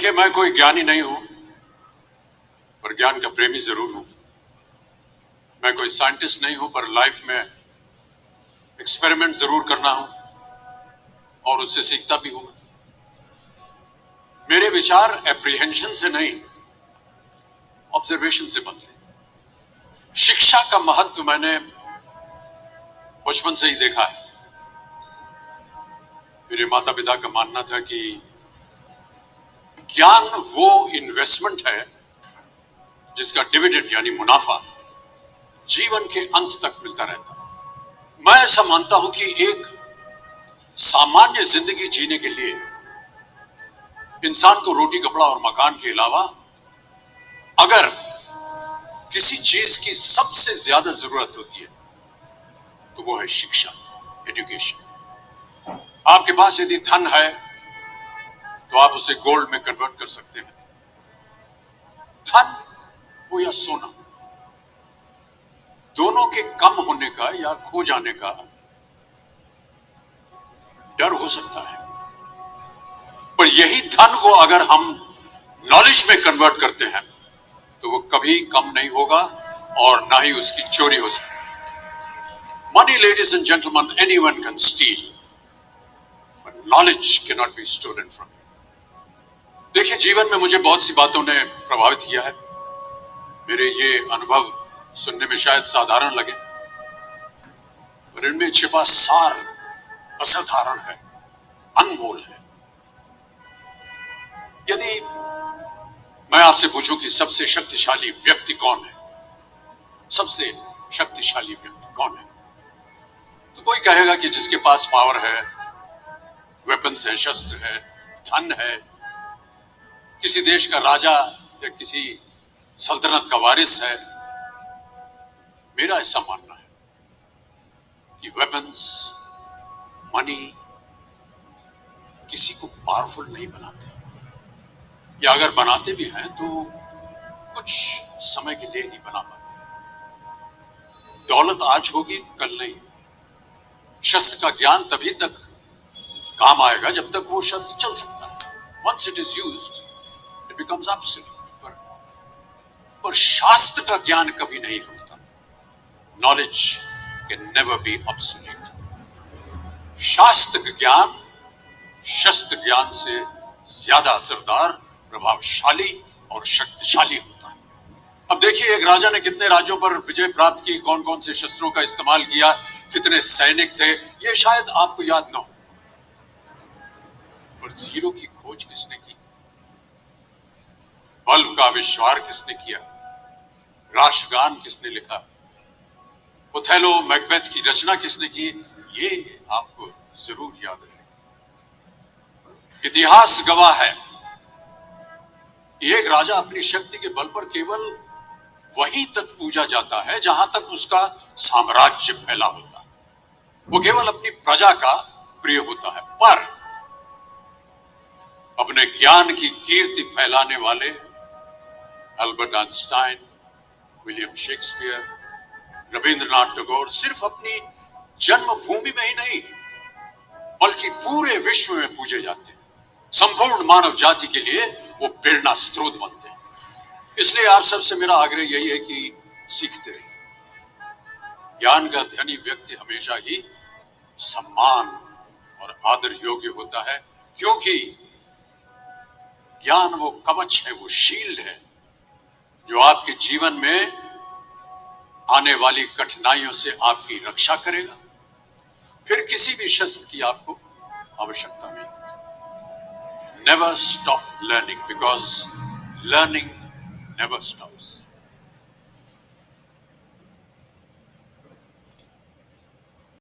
कि मैं कोई ज्ञानी नहीं हूं, पर ज्ञान का प्रेमी जरूर हूं। मैं कोई साइंटिस्ट नहीं हूं, पर लाइफ में एक्सपेरिमेंट जरूर करना हूं और उससे सीखता भी हूं। मेरे विचार एप्रीहेंशन से नहीं, ऑब्जर्वेशन से बनते हैं। शिक्षा का महत्व मैंने बचपन से ही देखा है। मेरे माता पिता का मानना था कि ज्ञान वो इन्वेस्टमेंट है जिसका डिविडेंड यानी मुनाफा जीवन के अंत तक मिलता रहता है। मैं ऐसा मानता हूं कि एक सामान्य जिंदगी जीने के लिए इंसान को रोटी कपड़ा और मकान के अलावा अगर किसी चीज की सबसे ज्यादा जरूरत होती है तो वो है शिक्षा, एजुकेशन। आपके पास यदि धन है तो आप उसे गोल्ड में कन्वर्ट कर सकते हैं। धन हो या सोना, दोनों के कम होने का या खो जाने का डर हो सकता है, पर यही धन को अगर हम नॉलेज में कन्वर्ट करते हैं तो वो कभी कम नहीं होगा और ना ही उसकी चोरी हो सकती। Money, ladies and gentlemen, anyone can steal, but knowledge cannot be stolen from you. देखिए, जीवन में मुझे बहुत सी बातों ने प्रभावित किया है। मेरे ये अनुभव सुनने में शायद साधारण लगे, पर इनमें छिपा सार असाधारण है, अनमोल है। यदि मैं आपसे पूछूं कि सबसे शक्तिशाली व्यक्ति कौन है, सबसे शक्तिशाली व्यक्ति कौन है, तो कोई कहेगा कि जिसके पास पावर है, वेपन्स है, शस्त्र है, धन है, किसी देश का राजा या किसी सल्तनत का वारिस है। मेरा ऐसा मानना है कि वेपन्स, मनी किसी को पावरफुल नहीं बनाते, या अगर बनाते भी हैं तो कुछ समय के लिए ही बना पाते। दौलत आज होगी, कल नहीं। शस्त्र का ज्ञान तभी तक काम आएगा जब तक वो शस्त्र चल सकता है। Once it is used, it becomes absolute. पर शास्त्र का ज्ञान कभी नहीं रुकता। Knowledge can never be obsolete. शास्त्र ज्ञान शस्त्र ज्ञान से ज्यादा असरदार, प्रभावशाली और शक्तिशाली होता है। अब देखिए, एक राजा ने कितने राज्यों पर विजय प्राप्त की, कौन कौन से शस्त्रों का इस्तेमाल किया, कितने सैनिक थे, ये शायद आपको याद ना हो, पर जीरो की खोज किसने की, बल्ब का आविष्कार किसने किया, राष्ट्रगान किसने लिखा, ओथेलो मैकबेथ की रचना किसने की, ये आपको जरूर याद रहे। इतिहास गवाह है कि एक राजा अपनी शक्ति के बल पर केवल वहीं तक पूजा जाता है जहां तक उसका साम्राज्य फैला होता है। वो केवल अपनी प्रजा का प्रिय होता है, पर अपने ज्ञान की कीर्ति फैलाने वाले Albert Einstein, William Shakespeare, Rabindranath Tagore सिर्फ अपनी जन्मभूमि में ही नहीं बल्कि पूरे विश्व में पूजे जाते हैं। संपूर्ण मानव जाति के लिए वो प्रेरणा स्रोत बनते हैं। इसलिए आप सबसे मेरा आग्रह यही है कि सीखते रहिए। ज्ञान का धनी व्यक्ति हमेशा ही सम्मान और आदर योग्य होता है, क्योंकि ज्ञान वो कवच है, वो शील्ड है जो आपके जीवन में आने वाली कठिनाइयों से आपकी रक्षा करेगा। फिर किसी भी शस्त्र की आपको आवश्यकता नहीं। Never stop learning, because learning never stops.